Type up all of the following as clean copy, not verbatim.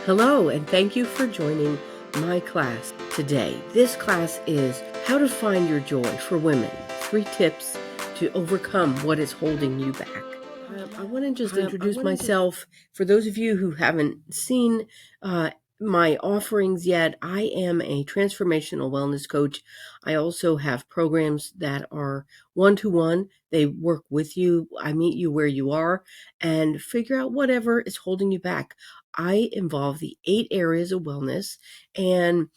Hello, and thank you for joining my class today. This class is How to Find Your Joy for Women, 3 tips to overcome what is holding you back. I want to just introduce myself. For those of you who haven't seen my offerings yet, I am a transformational wellness coach. I also have programs that are one-to-one. They work with you. I meet you where you are and figure out whatever is holding you back. I involve the 8 areas of wellness, and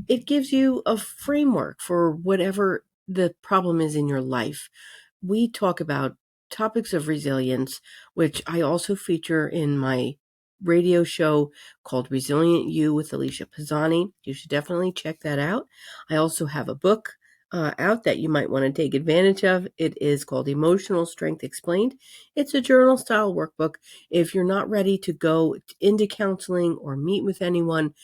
it gives you a framework for whatever the problem is in your life. We talk about topics of resilience, which I also feature in my radio show called Resilient You with Alicia Pisani. You should definitely check that out. I also have a book out that you might want to take advantage of. It is called Emotional Strength Explained. It's a journal style workbook. If you're not ready to go into counseling or meet with anyone,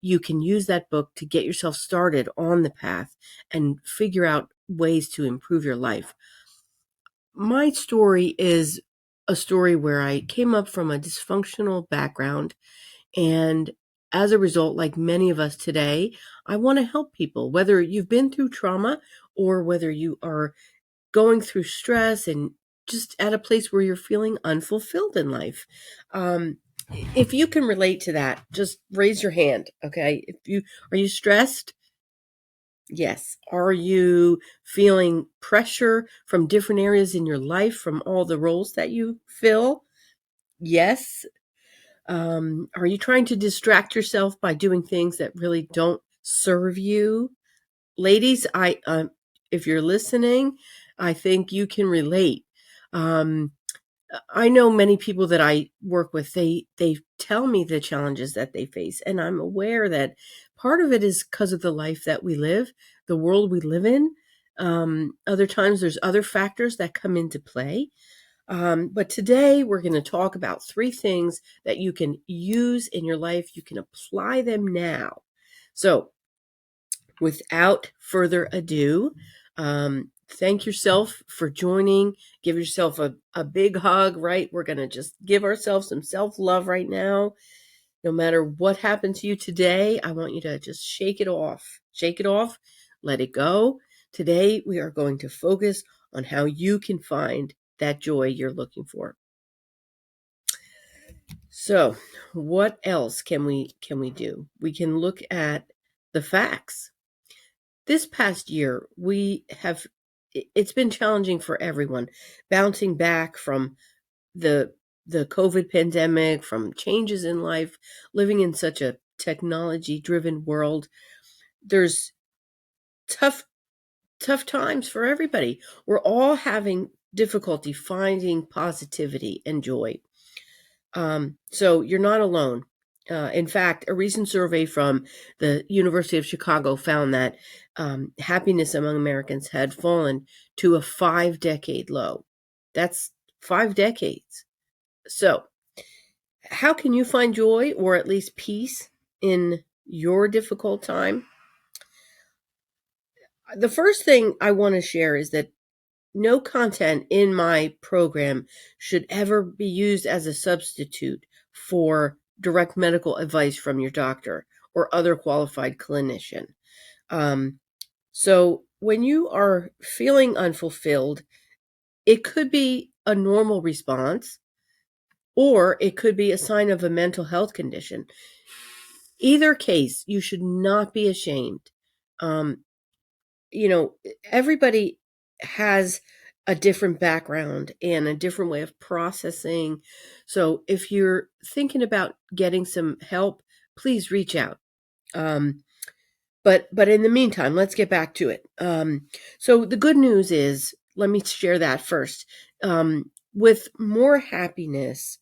you can use that book to get yourself started on the path and figure out ways to improve your life. My story is a story where I came up from a dysfunctional background, and as a result, like many of us today, I want to help people, whether you've been through trauma or whether you are going through stress and just at a place where you're feeling unfulfilled in life. If you can relate to that, just raise your hand. Okay. Are you stressed? Yes. Are you feeling pressure from different areas in your life from all the roles that you fill? Yes. Are you trying to distract yourself by doing things that really don't serve you? Ladies, if you're listening, I think you can relate. Um, I know many people that I work with, they tell me the challenges that they face, and I'm aware that part of it is because of the life that we live, the world we live in. Other times there's other factors that come into play. But today we're going to talk about 3 things that you can use in your life. You can apply them now. So without further ado, thank yourself for joining. Give yourself a big hug, right? We're going to just give ourselves some self-love right now. No matter what happened to you today, I want you to just shake it off. Shake it off. Let it go. Today, we are going to focus on how you can find that joy you're looking for. So, what else can we do? We can look at the facts. This past year, it's been challenging for everyone, bouncing back from the COVID pandemic, from changes in life, living in such a technology-driven world. There's tough times for everybody. We're all having difficulty finding positivity and joy. So you're not alone. In fact, a recent survey from the University of Chicago found that happiness among Americans had fallen to a 5-decade low. That's 5 decades. So how can you find joy or at least peace in your difficult time? The first thing I want to share is that no content in my program should ever be used as a substitute for direct medical advice from your doctor or other qualified clinician. So when you are feeling unfulfilled, it could be a normal response or it could be a sign of a mental health condition. Either case, you should not be ashamed. Everybody has a different background and a different way of processing. So if you're thinking about getting some help, please reach out. But in the meantime, let's get back to it. So the good news is, let me share that first. With more happiness,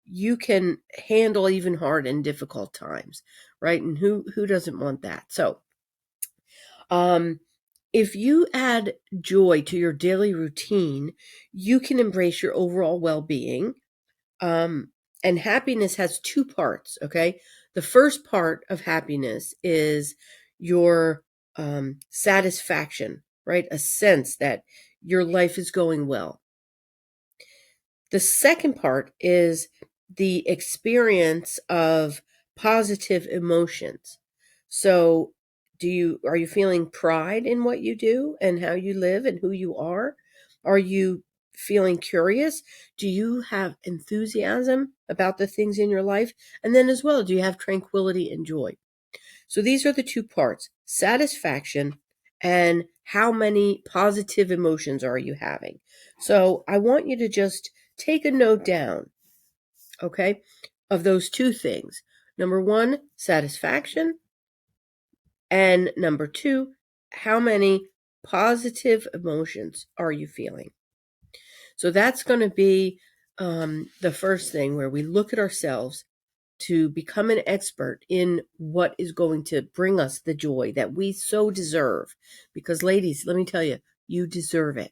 you can handle even hard and difficult times, right? And who doesn't want that? So, if you add joy to your daily routine, you can embrace your overall well-being. And happiness has 2 parts, okay? The first part of happiness is your satisfaction, right? A sense that your life is going well. The second part is the experience of positive emotions. So, are you feeling pride in what you do and how you live and who you are? Are you feeling curious? Do you have enthusiasm about the things in your life? And then as well, do you have tranquility and joy? So these are the two parts: satisfaction and how many positive emotions are you having. So I want you to just take a note down, okay, of those two things. Number one, satisfaction. And number two, how many positive emotions are you feeling? So that's going to be the first thing, where we look at ourselves to become an expert in what is going to bring us the joy that we so deserve. Because, ladies, let me tell you, you deserve it.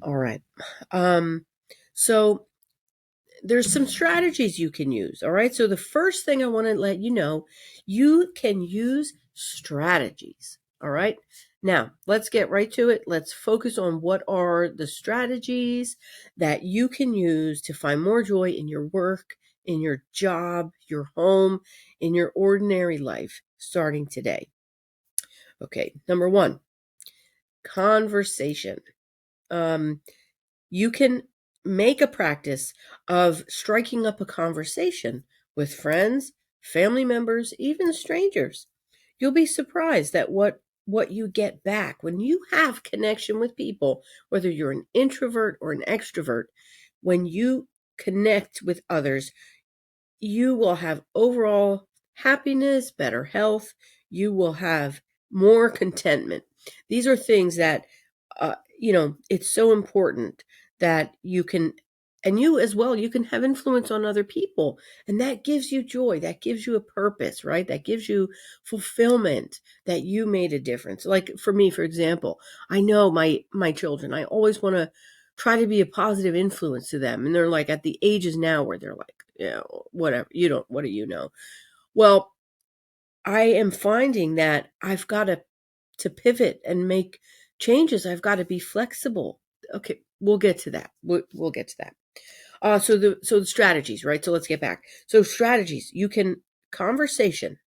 All right. So there's some strategies you can use. All right. So the first thing I want to let you know, you can use strategies. All right. Now let's get right to it. Let's focus on what are the strategies that you can use to find more joy in your work, in your job, your home, in your ordinary life starting today. Okay. Number one, conversation. You can make a practice of striking up a conversation with friends, family members, even strangers. You'll be surprised at what you get back when you have connection with people, whether you're an introvert or an extrovert. When you connect with others, you will have overall happiness, better health. You will have more contentment. These are things that, it's so important that you can, and you as well, you can have influence on other people. And that gives you joy. That gives you a purpose, right? That gives you fulfillment that you made a difference. Like for me, for example, I know my children, I always want to try to be a positive influence to them. And they're like at the ages now where they're like, whatever, what do you know? Well, I am finding that I've got to pivot and make changes. I've got to be flexible. Okay, we'll get to that. We'll get to that. So the strategies, right? So let's get back. So strategies, you can conversation.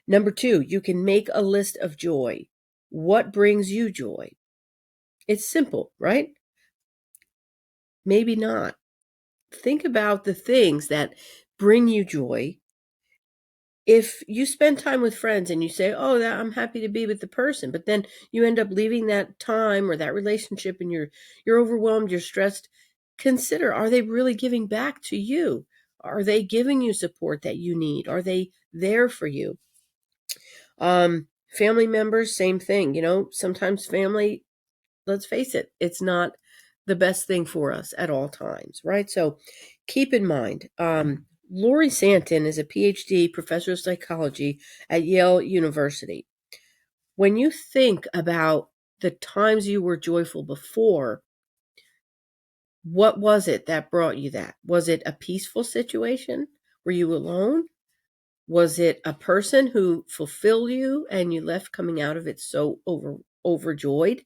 Number two, you can make a list of joy. What brings you joy? It's simple, right? Maybe not. Think about the things that bring you joy. If you spend time with friends and you say, "Oh, that I'm happy to be with the person," but then you end up leaving that time or that relationship and you're overwhelmed, you're stressed, consider, are they really giving back to you? Are they giving you support that you need? Are they there for you? Family members, same thing. Sometimes family, let's face it, it's not the best thing for us at all times, right? So keep in mind, Lori Santon is a PhD professor of psychology at Yale University. When you think about the times you were joyful before, what was it that brought you that? Was it a peaceful situation? Were you alone? Was it a person who fulfilled you and you left coming out of it so overjoyed?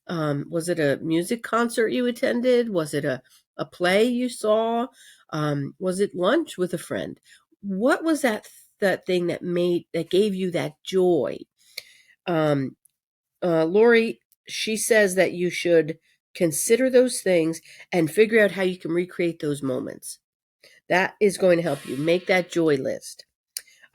Was it a music concert you attended? Was it a play you saw? Was it lunch with a friend? What was that thing that gave you that joy? Um, Lori, she says that you should consider those things and figure out how you can recreate those moments. That is going to help you make that joy list.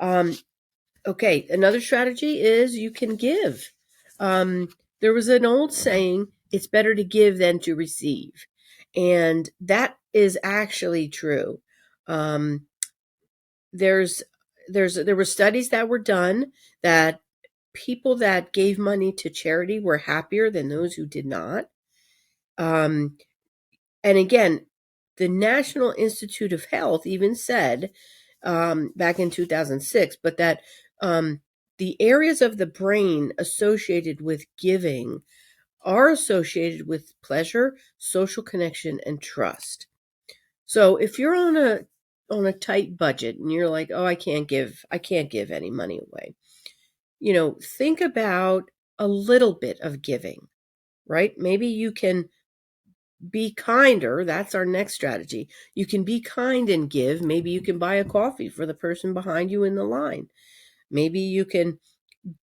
Okay, another strategy is you can give. There was an old saying, it's better to give than to receive. And that is actually true. There were studies that were done that people that gave money to charity were happier than those who did not. And again, the National Institute of Health even said back in 2006, but that the areas of the brain associated with giving are associated with pleasure, social connection, and trust. So if you're on a tight budget and you're like, oh, I can't give any money away, think about a little bit of giving, right? Maybe you can Be kinder. That's our next strategy. You can be kind and give. Maybe you can buy a coffee for the person behind you in the line. Maybe you can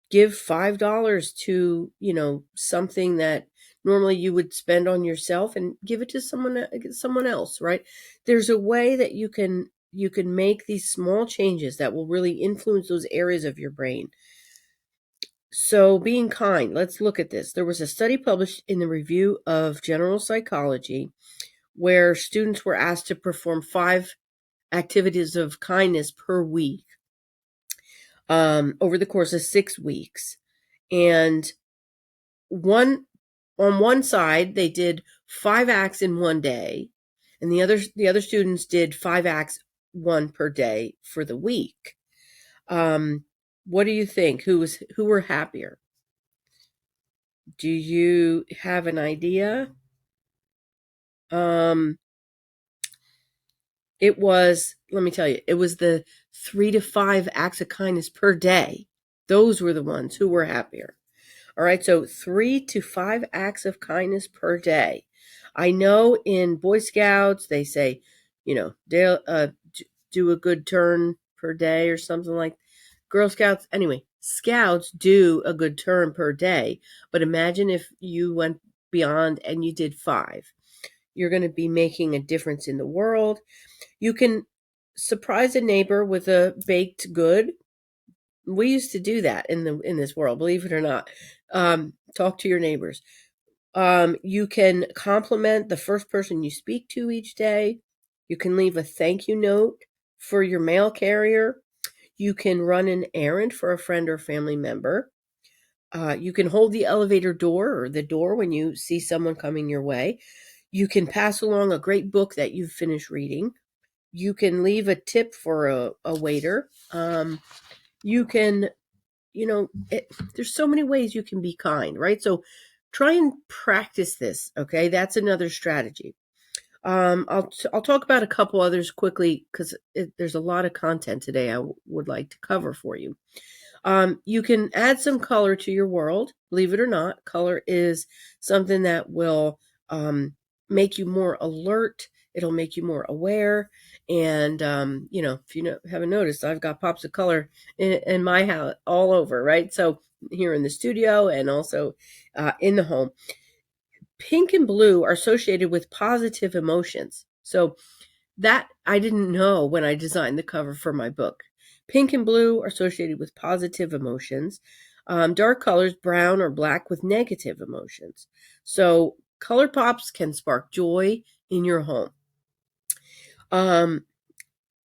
give $5 to, something that normally you would spend on yourself, and give it to someone else, right? There's a way that you can make these small changes that will really influence those areas of your brain. So being kind, let's look at this. There was a study published in the Review of General Psychology where students were asked to perform 5 activities of kindness per week over the course of 6 weeks. And on one side, they did 5 acts in one day, and the other students did 5 acts, one per day for the week. What do you think? Who were happier? Do you have an idea? It was, let me tell you, it was the 3 to 5 acts of kindness per day. Those were the ones who were happier. All right, so 3 to 5 acts of kindness per day. I know in Boy Scouts they say, they'll do a good turn per day or something like. Girl Scouts, anyway, Scouts do a good turn per day. But imagine if you went beyond and you did 5. You're going to be making a difference in the world. You can surprise a neighbor with a baked good. We used to do that in this world, believe it or not. Talk to your neighbors. You can compliment the first person you speak to each day. You can leave a thank you note for your mail carrier. You can run an errand for a friend or family member. You can hold the elevator door or the door when you see someone coming your way. You can pass along a great book that you've finished reading. You can leave a tip for a waiter. You can, there's so many ways you can be kind, right? So try and practice this, okay? That's another strategy. I'll talk about a couple others quickly because there's a lot of content today I would like to cover for you. You can add some color to your world. Believe it or not, color is something that will make you more alert. It'll make you more aware. And, if you haven't noticed, I've got pops of color in my house all over, right? So here in the studio and also in the home. Pink and blue are associated with positive emotions. So that I didn't know when I designed the cover for my book. Pink and blue are associated with positive emotions. Dark colors, brown or black, with negative emotions. So color pops can spark joy in your home.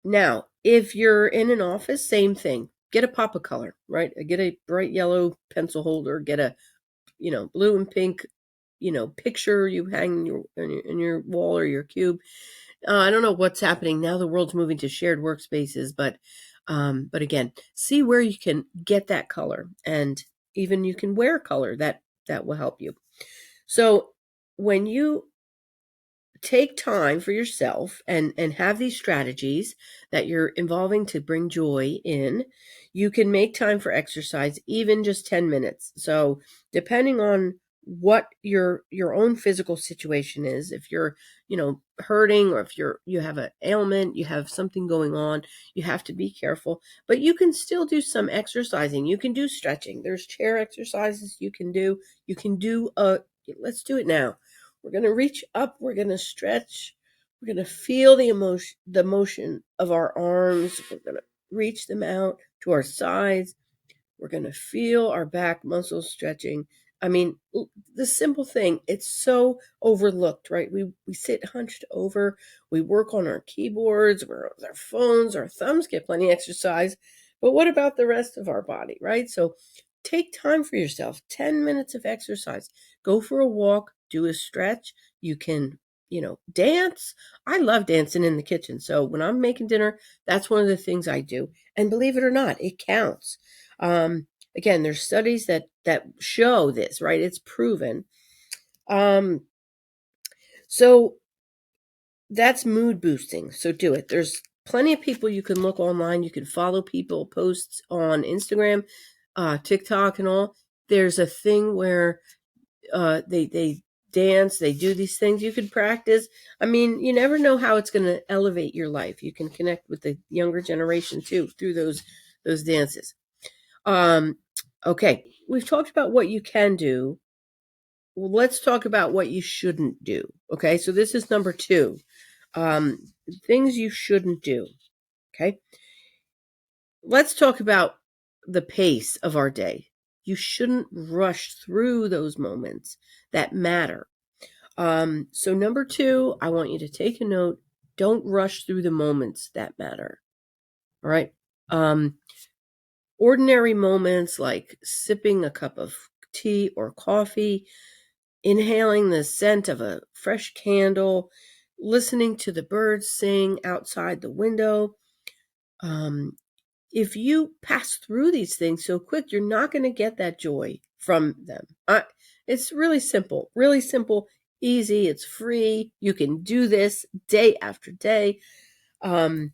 Now, if you're in an office, same thing. Get a pop of color, right? Get a bright yellow pencil holder. Get a, blue and pink, picture you hang in your wall or your cube. I don't know what's happening now. The world's moving to shared workspaces, but again, see where you can get that color, and even you can wear color that will help you. So when you take time for yourself and have these strategies that you're involving to bring joy in, you can make time for exercise, even just 10 minutes. So depending on what your own physical situation is, if you're, hurting, or if you have an ailment, you have something going on, you have to be careful, but you can still do some exercising. You can do stretching. There's chair exercises you can do. Let's do it now. We're going to reach up. We're going to stretch. We're going to feel the motion of our arms. We're going to reach them out to our sides. We're going to feel our back muscles stretching. I mean, the simple thing, it's so overlooked, right? We sit hunched over. We work on our keyboards, we're on our phones, our thumbs get plenty of exercise. But what about the rest of our body, right? So take time for yourself, 10 minutes of exercise. Go for a walk, do a stretch. You can, dance. I love dancing in the kitchen. So when I'm making dinner, that's one of the things I do. And believe it or not, it counts. Again, there's studies that show this, right? It's proven. So that's mood boosting. So do it. There's plenty of people you can look online. You can follow people, posts on Instagram, TikTok and all. There's a thing where they dance, they do these things. You could practice. I mean, you never know how it's going to elevate your life. You can connect with the younger generation too through those dances. Okay, we've talked about what you can do. Well, let's talk about what you shouldn't do. Okay, so this is number 2. Things you shouldn't do. Okay, let's talk about the pace of our day. You shouldn't rush through those moments that matter. So number 2, I want you to take a note. Don't rush through the moments that matter. All right. Ordinary moments like sipping a cup of tea or coffee, inhaling the scent of a fresh candle, listening to the birds sing outside the window. If you pass through these things so quick, you're not going to get that joy from them. It's really simple, easy. It's free. You can do this day after day. There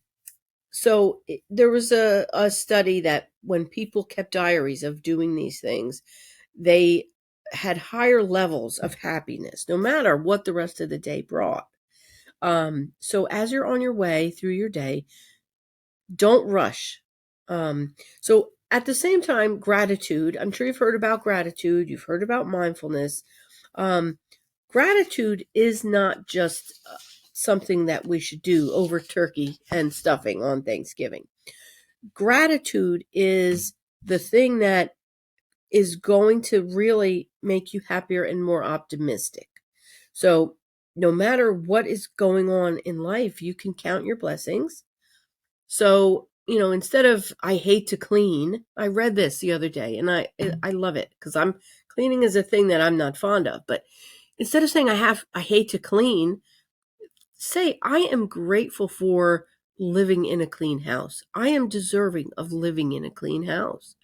was a study that when people kept diaries of doing these things, they had higher levels of happiness, no matter what the rest of the day brought. So as you're on your way through your day, don't rush. So at the same time, gratitude. I'm sure you've heard about gratitude. You've heard about mindfulness. Gratitude is not just something that we should do over turkey and stuffing on Thanksgiving. Gratitude is the thing that is going to really make you happier and more optimistic. So no matter what is going on in life, you can count your blessings. So, instead of I hate to clean, I read this the other day and I love it because cleaning is a thing that I'm not fond of. But instead of saying I hate to clean, say I am grateful for living in a clean house. I am deserving of living in a clean house.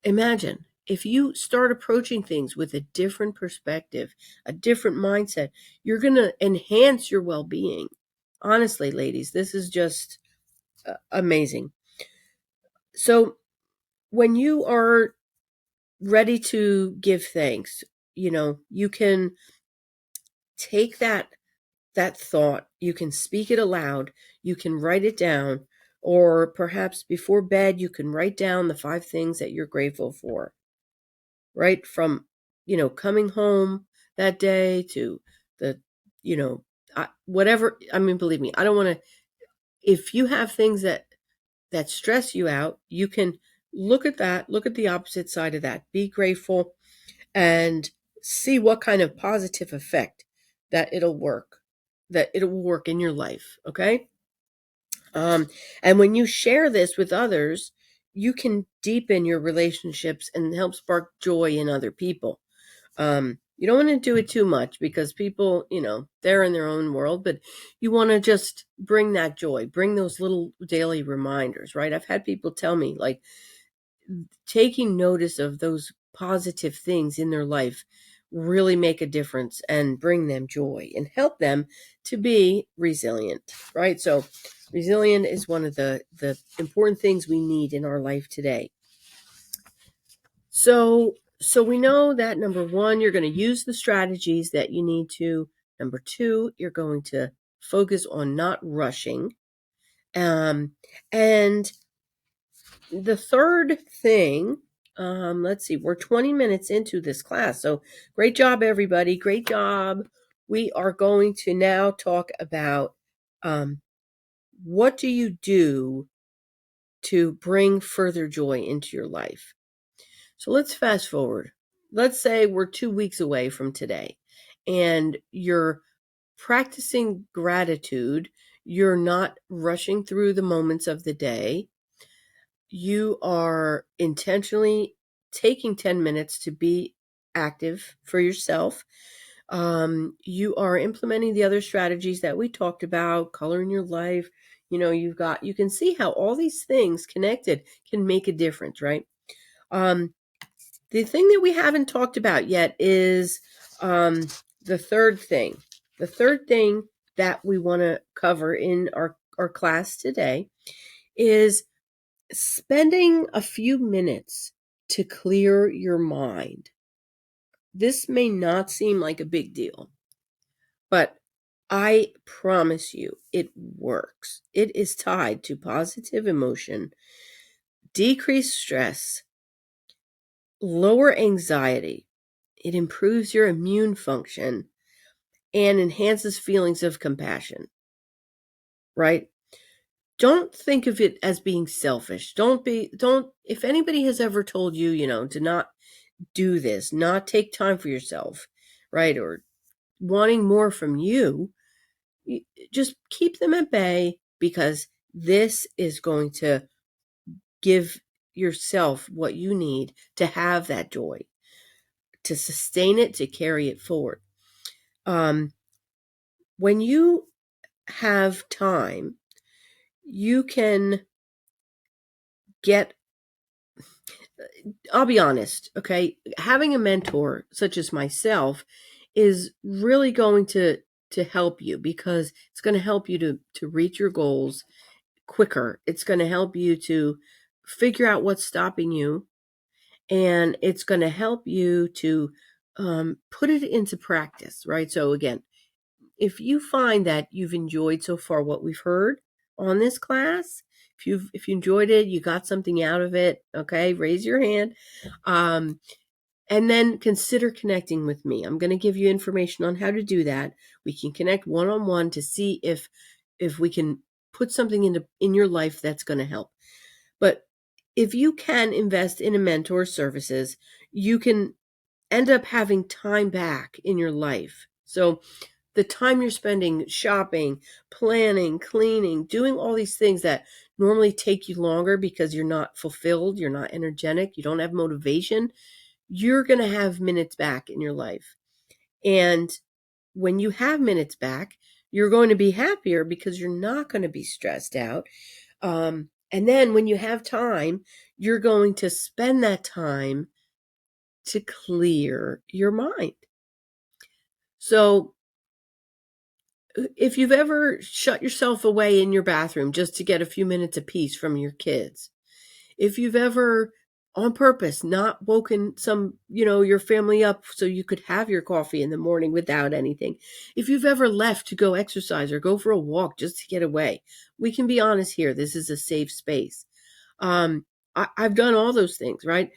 Imagine if you start approaching things with a different perspective, a different mindset, you're going to enhance your well-being. Honestly, ladies, this is just amazing. So when you are ready to give thanks, you can take that thought, you can speak it aloud, you can write it down, or perhaps before bed, you can write down the 5 things that you're grateful for, right? From, coming home that day to the, whatever. I mean, believe me, I don't want to, if you have things that stress you out, you can look at the opposite side of that. Be grateful and see what kind of positive effect that it'll work in your life. Okay. And when you share this with others, you can deepen your relationships and help spark joy in other people. You don't want to do it too much because people, they're in their own world, but you want to just bring that joy, bring those little daily reminders, right? I've had people tell me, like, taking notice of those positive things in their life really make a difference and bring them joy and help them to be resilient, right? So resilient is one of the important things we need in our life today. So we know that number 1, you're going to use the strategies that you need to. Number 2, you're going to focus on not rushing. And the third thing, let's see, we're 20 minutes into this class. So great job, everybody. Great job. We are going to now talk about what do you do to bring further joy into your life. So let's fast forward. Let's say we're 2 weeks away from today and you're practicing gratitude. You're not rushing through the moments of the day. You are intentionally taking 10 minutes to be active for yourself. You are implementing the other strategies that we talked about, coloring your life. You can see how all these things connected can make a difference, right? The thing that we haven't talked about yet is the third thing. The third thing that we want to cover in our class today is spending a few minutes to clear your mind. This may not seem like a big deal, but I promise you it works. It is tied to positive emotion, decreased stress, lower anxiety. It improves your immune function and enhances feelings of compassion, right? Don't think of it as being selfish. If anybody has ever told you, to not do this, not take time for yourself, right? Or wanting more from you, just keep them at bay, because this is going to give yourself what you need to have that joy, to sustain it, to carry it forward. When you have time, you can get, I'll be honest, okay? Having a mentor such as myself is really going to help you, because it's going to help you to reach your goals quicker. It's going to help you to figure out what's stopping you, and it's going to help you to put it into practice, right? So again, if you find that you've enjoyed so far what we've heard on this class, if you enjoyed it, you got something out of it, okay, raise your hand. And then consider connecting with me. I'm going to give you information on how to do that. We can connect one-on-one to see if we can put something in your life that's going to help. But if you can invest in a mentor's services, you can end up having time back in your life. So the time you're spending shopping, planning, cleaning, doing all these things that normally take you longer because you're not fulfilled, you're not energetic, you don't have motivation, you're going to have minutes back in your life. And when you have minutes back, you're going to be happier because you're not going to be stressed out. And then when you have time, you're going to spend that time to clear your mind. So if you've ever shut yourself away in your bathroom just to get a few minutes of peace from your kids, if you've ever on purpose not woken your family up so you could have your coffee in the morning without anything, if you've ever left to go exercise or go for a walk just to get away, we can be honest here. This is a safe space. I've done all those things, right?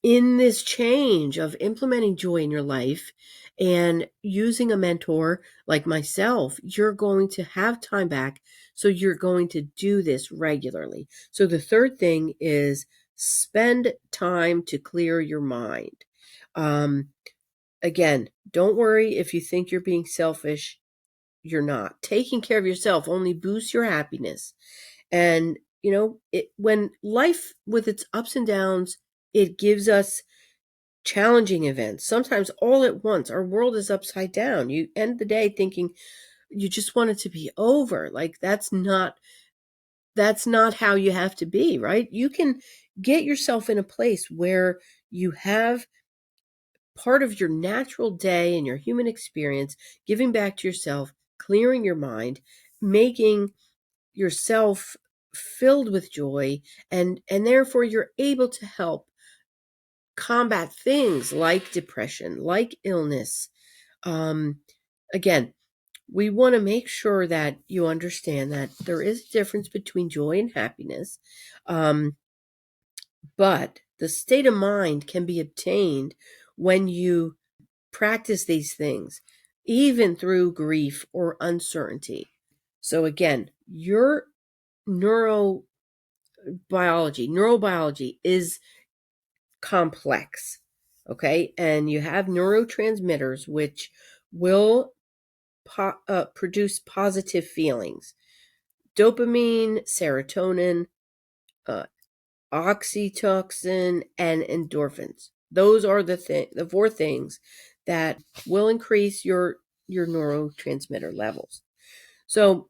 In this change of implementing joy in your life and using a mentor like myself, you're going to have time back. So you're going to do this regularly. So the third thing is spend time to clear your mind. Again, don't worry if you think you're being selfish. You're not. Taking care of yourself only boosts your happiness. And, when life with its ups and downs, it gives us challenging events, sometimes all at once. Our world is upside down. You end the day thinking you just want it to be over. Like that's not how you have to be, right? You can get yourself in a place where you have part of your natural day and your human experience, giving back to yourself, clearing your mind, making yourself filled with joy, and therefore you're able to help combat things like depression, like illness. Again, we want to make sure that you understand that there is a difference between joy and happiness. But the state of mind can be obtained when you practice these things, even through grief or uncertainty. So again, your neurobiology is complex, okay? And you have neurotransmitters which will produce positive feelings: dopamine, serotonin, uh, oxytocin, and endorphins. Those are the four things that will increase your neurotransmitter levels. So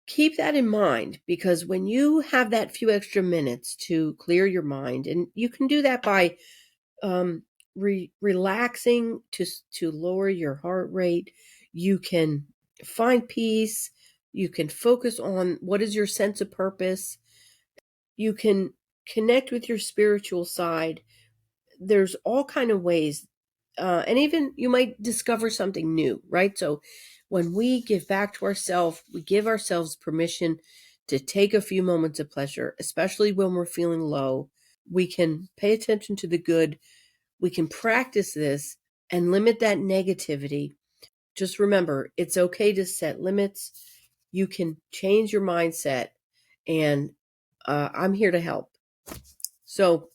keep that in mind, because when you have that few extra minutes to clear your mind, and you can do that by relaxing to lower your heart rate, you can find peace, you can focus on what is your sense of purpose, you can connect with your spiritual side. there's all kind of ways, and even you might discover something new, right? So when we give back to ourselves, we give ourselves permission to take a few moments of pleasure, especially when we're feeling low. We can pay attention to the good. We can practice this and limit that negativity. Just remember, it's okay to set limits. You can change your mindset, and I'm here to help. So,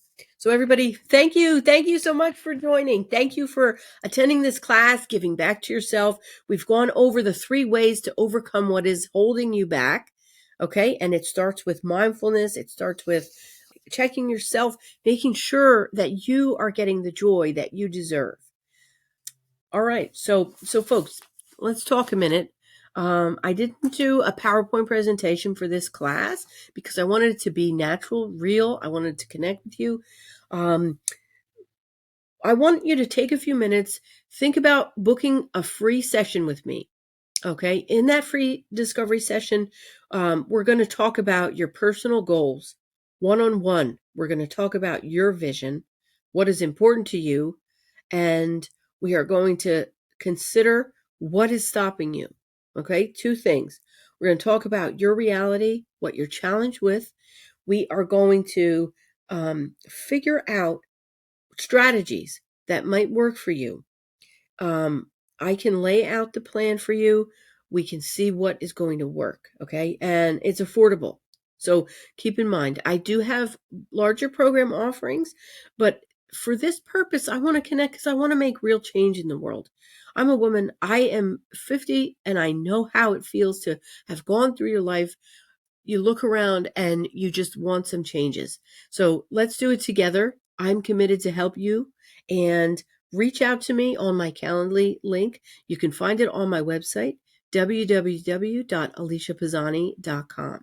everybody, thank you. Thank you so much for joining. Thank you for attending this class, giving back to yourself. We've gone over the 3 ways to overcome what is holding you back. Okay. And it starts with mindfulness. It starts with checking yourself, making sure that you are getting the joy that you deserve. All right. So folks, let's talk a minute. I didn't do a PowerPoint presentation for this class because I wanted it to be natural, real. I wanted to connect with you. I want you to take a few minutes, think about booking a free session with me. Okay. In that free discovery session, we're going to talk about your personal goals one-on-one. We're going to talk about your vision, what is important to you, and we are going to consider what is stopping you. Okay. 2 things. We're going to talk about your reality, what you're challenged with. We are going to figure out strategies that might work for you. I can lay out the plan for you. We can see what is going to work. Okay. And it's affordable. So keep in mind, I do have larger program offerings, but for this purpose, I want to connect because I want to make real change in the world. I'm a woman. I am 50 and I know how it feels to have gone through your life. You look around and you just want some changes. So let's do it together. I'm committed to help you, and reach out to me on my Calendly link. You can find it on my website, www.aliciapisani.com.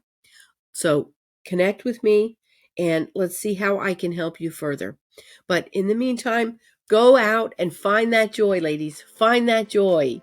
So connect with me and let's see how I can help you further. But in the meantime, go out and find that joy, ladies. Find that joy.